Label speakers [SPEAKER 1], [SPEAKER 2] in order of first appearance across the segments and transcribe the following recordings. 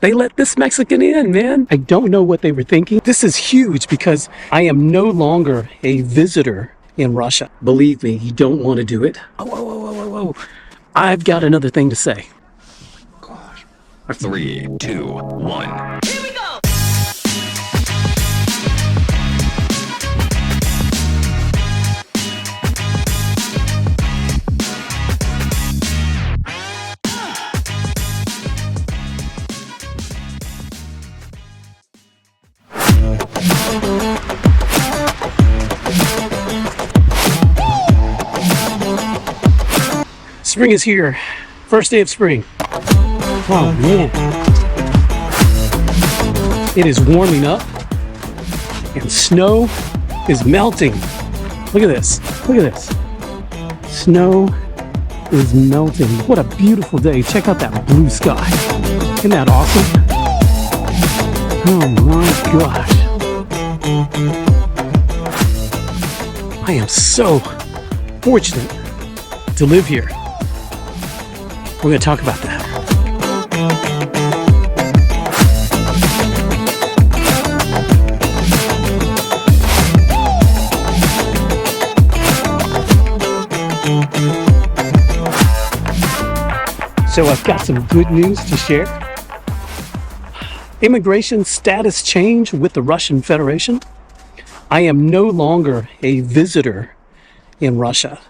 [SPEAKER 1] They let this Mexican in, man. I don't know what they were thinking. This is huge because I am no longer a visitor in Russia. Believe me, you don't want to do it. Oh, whoa, whoa, whoa, whoa, whoa. I've got another thing to say. Gosh.
[SPEAKER 2] 3, 2, 1.
[SPEAKER 3] Here we go!
[SPEAKER 1] Spring is here. First day of spring. Oh man. It is warming up and snow is melting. Look at this. Look at this. Snow is melting. What a beautiful day. Check out that blue sky. Isn't that awesome? Oh my gosh. I am so fortunate to live here. We're going to talk about that. So I've got some good news to share. Immigration status change with the Russian Federation. I am no longer a visitor in Russia.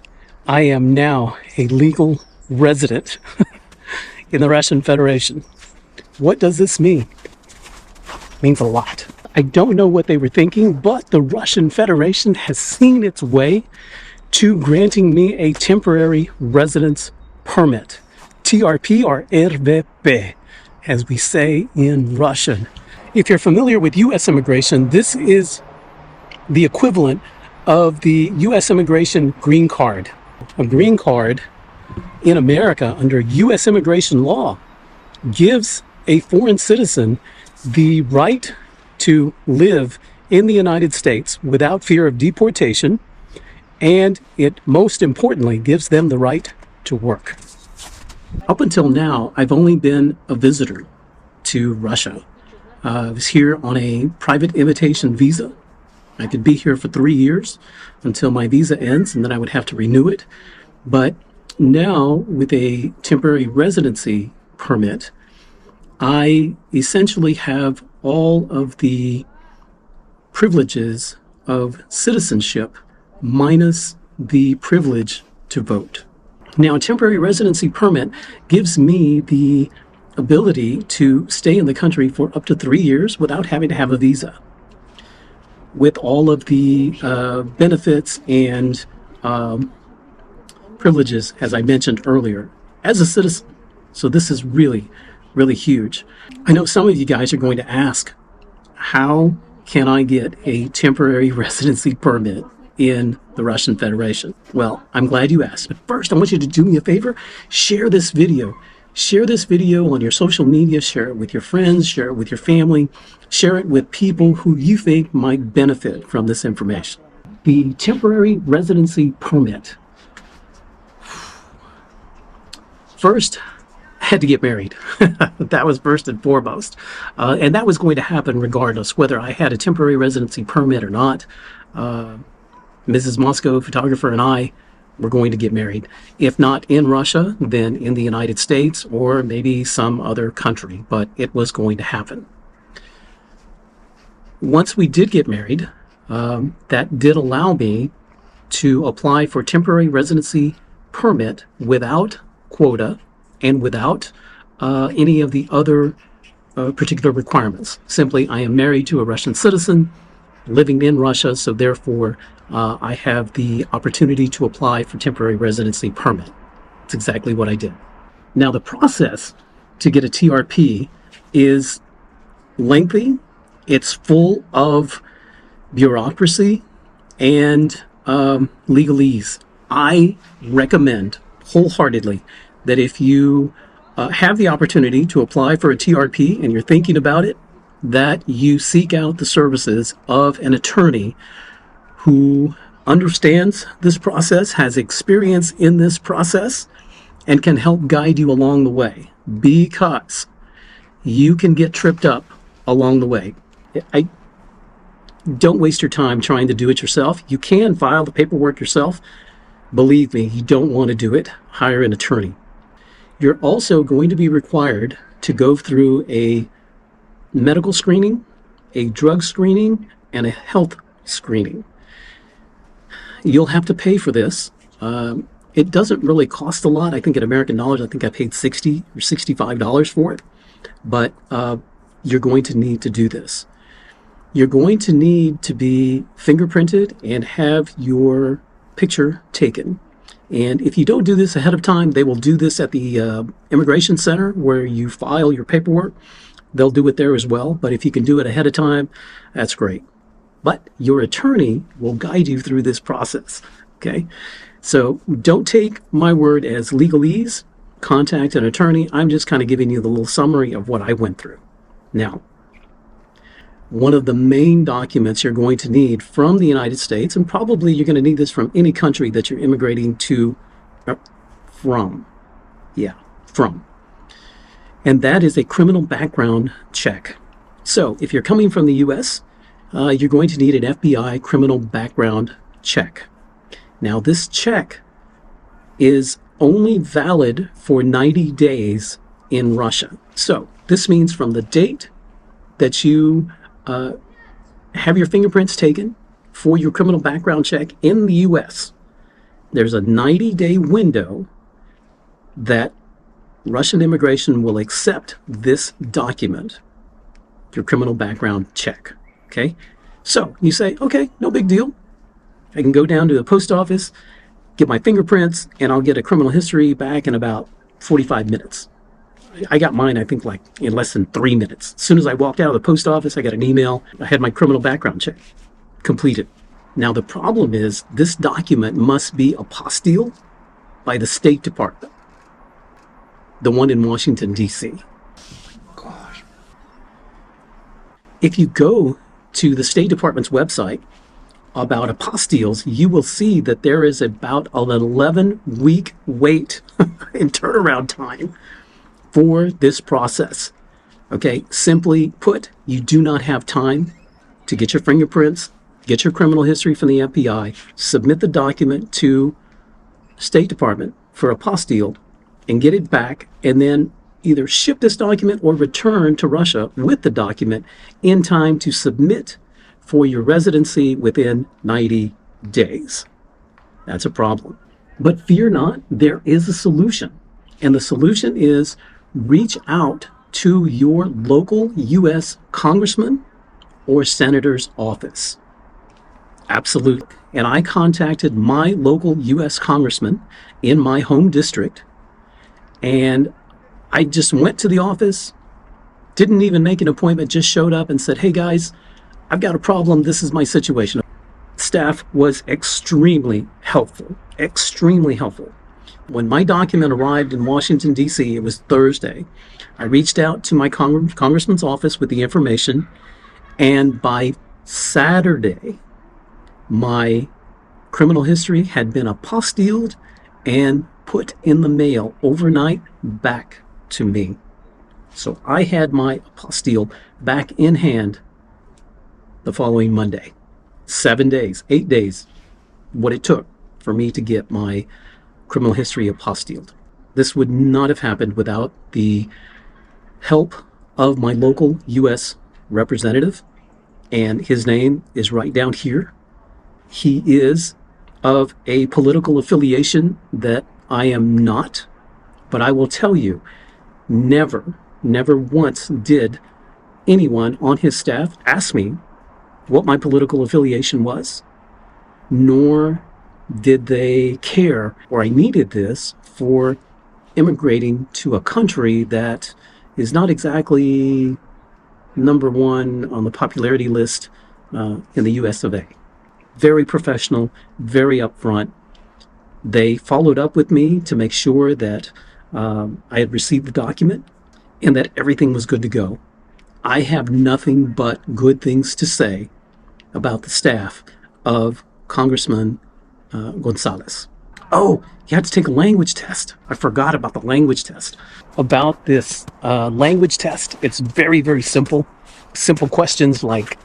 [SPEAKER 1] I am now a legal resident in the Russian Federation. What does this mean? It means a lot. I don't know what they were thinking, but the Russian Federation has seen its way to granting me a temporary residence permit. TRP or RVP, as we say in Russian. If you're familiar with U.S. immigration, this is the equivalent of the U.S. immigration green card. A green card in America under U.S. immigration law gives a foreign citizen the right to live in the United States without fear of deportation, and it most importantly gives them the right to work. Up until now, I've only been a visitor to Russia. I was here on a private invitation visa. I could be here for 3 years until my visa ends, and then I would have to renew it. But now, with a temporary residency permit, I essentially have all of the privileges of citizenship minus the privilege to vote. Now, a temporary residency permit gives me the ability to stay in the country for up to 3 years without having to have a visa, with all of the benefits and privileges, as I mentioned earlier, as a citizen. So this is really, really huge. I know some of you guys are going to ask, how can I get a temporary residency permit in the Russian Federation? Well, I'm glad you asked. But first, I want you to do me a favor. Share this video. Share this video on your social media. Share it with your friends. Share it with your family. Share it with people who you think might benefit from this information. The temporary residency permit. First, I had to get married. That was first and foremost. And that was going to happen regardless whether I had a temporary residency permit or not. Mrs. Moscow photographer and I were going to get married. If not in Russia, then in the United States or maybe some other country, but it was going to happen. Once we did get married, that did allow me to apply for temporary residency permit without quota and without any of the other particular requirements. Simply, I am married to a Russian citizen living in Russia, so therefore I have the opportunity to apply for temporary residency permit. That's exactly what I did. Now, the process to get a TRP is lengthy. It's full of bureaucracy and legalese. I recommend wholeheartedly that if you have the opportunity to apply for a TRP and you're thinking about it, that you seek out the services of an attorney who understands this process, has experience in this process, and can help guide you along the way. Because you can get tripped up along the way. I don't waste your time trying to do it yourself. You can file the paperwork yourself. Believe me, you don't want to do it. Hire an attorney. You're also going to be required to go through a medical screening, a drug screening, and a health screening. You'll have to pay for this. It doesn't really cost a lot. I think in American dollars, I think I paid $60 or $65 for it. But you're going to need to do this. You're going to need to be fingerprinted and have your picture taken. And if you don't do this ahead of time, they will do this at the immigration center where you file your paperwork. They'll do it there as well. But if you can do it ahead of time, that's great. But your attorney will guide you through this process. Okay? So don't take my word as legalese. Contact an attorney. I'm just kind of giving you the little summary of what I went through. Now, one of the main documents you're going to need from the United States, and probably you're going to need this from any country that you're immigrating to, from. And that is a criminal background check. So if you're coming from the U.S., you're going to need an FBI criminal background check. Now, this check is only valid for 90 days in Russia. So this means from the date that you have your fingerprints taken for your criminal background check in the U.S., there's a 90-day window that Russian immigration will accept this document, your criminal background check. Okay? So you say, okay, no big deal. I can go down to the post office, get my fingerprints, and I'll get a criminal history back in about 45 minutes. I got mine, I think, like in less than 3 minutes. As soon as I walked out of the post office, I got an email. I had my criminal background check completed. Now, the problem is this document must be apostilled by the State Department, the one in Washington, D.C.
[SPEAKER 3] Gosh.
[SPEAKER 1] If you go to the State Department's website about apostilles, you will see that there is about an 11-week wait in turnaround time for this process. Okay, simply put, you do not have time to get your fingerprints, get your criminal history from the FBI, submit the document to State Department for apostille, and get it back, and then either ship this document or return to Russia with the document in time to submit for your residency within 90 days. That's a problem. But fear not, there is a solution. And the solution is reach out to your local U.S. congressman or senator's office. Absolutely. And I contacted my local U.S. congressman in my home district, and I just went to the office, didn't even make an appointment, just showed up and said, hey guys, I've got a problem. This is my situation. Staff was extremely helpful, extremely helpful. When my document arrived in Washington, D.C., it was Thursday. I reached out to my congressman's office with the information, and by Saturday, my criminal history had been apostilled and put in the mail overnight back to me. So I had my apostille back in hand the following Monday. 7 days, 8 days, what it took for me to get my criminal history apostilled. This would not have happened without the help of my local U.S. representative, and his name is right down here. He is of a political affiliation that I am not, but I will tell you, never once did anyone on his staff ask me what my political affiliation was, nor did they care or I needed this for immigrating to a country that is not exactly number one on the popularity list in the US of A. Very professional, very upfront. They followed up with me to make sure that I had received the document and that everything was good to go. I have nothing but good things to say about the staff of Congressman Gonzalez. Oh, you have to take a language test. I forgot about the language test. About this language test, it's very, very simple. Simple questions like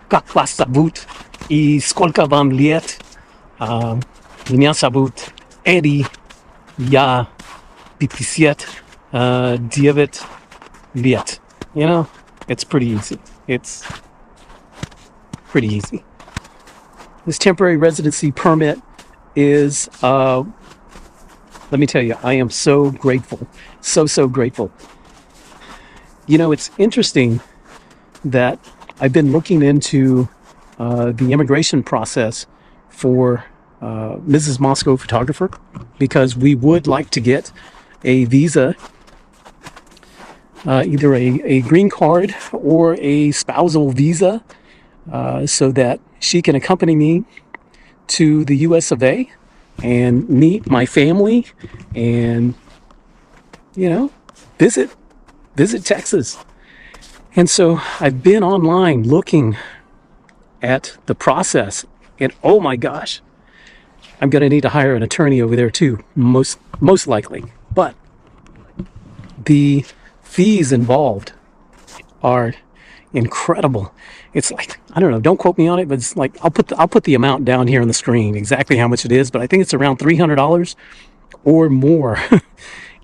[SPEAKER 1] как вас зовут и сколько вам лет? Меня зовут Эдди, я 59 лет. You know, it's pretty easy. It's pretty easy. This temporary residency permit is, let me tell you, I am so grateful. So grateful. You know, it's interesting that I've been looking into the immigration process for Mrs. Moscow Photographer, because we would like to get a visa, either a green card or a spousal visa, so that she can accompany me to the US of A and meet my family and, you know, visit Texas. And so I've been online looking at the process, and oh my gosh, I'm going to need to hire an attorney over there too, most likely. But the fees involved are incredible. It's like, I don't know, don't quote me on it, but it's like, I'll put the amount down here on the screen, exactly how much it is, but I think it's around $300 or more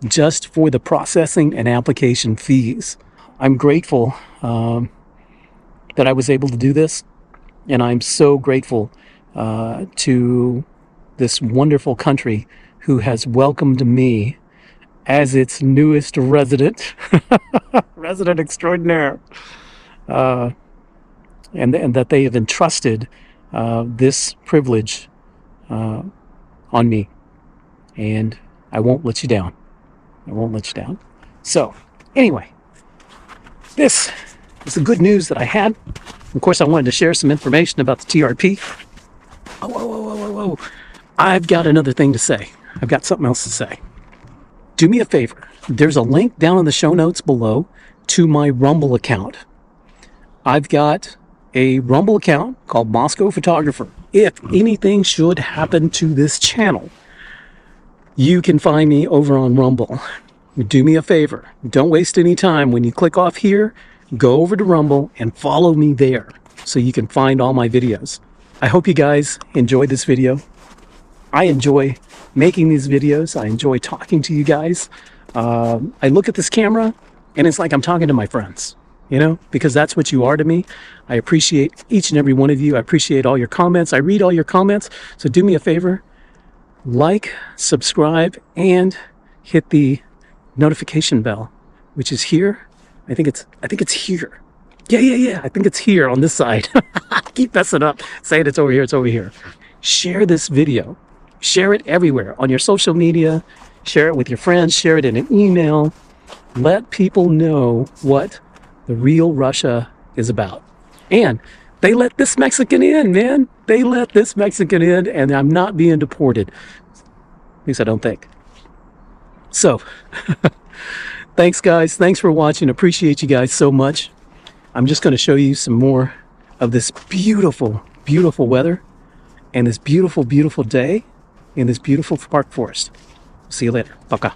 [SPEAKER 1] just for the processing and application fees. I'm grateful that I was able to do this, and I'm so grateful to this wonderful country who has welcomed me as its newest resident, resident extraordinaire, and that they have entrusted this privilege on me, and I won't let you down. I won't let you down. So, anyway, this is the good news that I had. Of course, I wanted to share some information about the TRP. Whoa. I've got another thing to say. I've got something else to say. Do me a favor. There's a link down in the show notes below to my Rumble account. I've got a Rumble account called Moscow Photographer. If anything should happen to this channel, you can find me over on Rumble. Do me a favor. Don't waste any time. When you click off here, go over to Rumble and follow me there so you can find all my videos. I hope you guys enjoyed this video. I enjoy making these videos. I enjoy talking to you guys. I look at this camera and it's like I'm talking to my friends, you know, because that's what you are to me. I appreciate each and every one of you. I appreciate all your comments. I read all your comments. So do me a favor, like, subscribe, and hit the notification bell, which is here. I think it's here. Yeah. I think it's here on this side. I keep messing up saying it's over here. It's over here. Share this video. Share it everywhere on your social media. Share it with your friends. Share it in an email. Let people know what the real Russia is about. And they let this Mexican in, man. They let this Mexican in, and I'm not being deported. At least I don't think. So, thanks guys. Thanks for watching. Appreciate you guys so much. I'm just going to show you some more of this beautiful, beautiful weather and this beautiful, beautiful day in this beautiful park forest. See you later. Пока.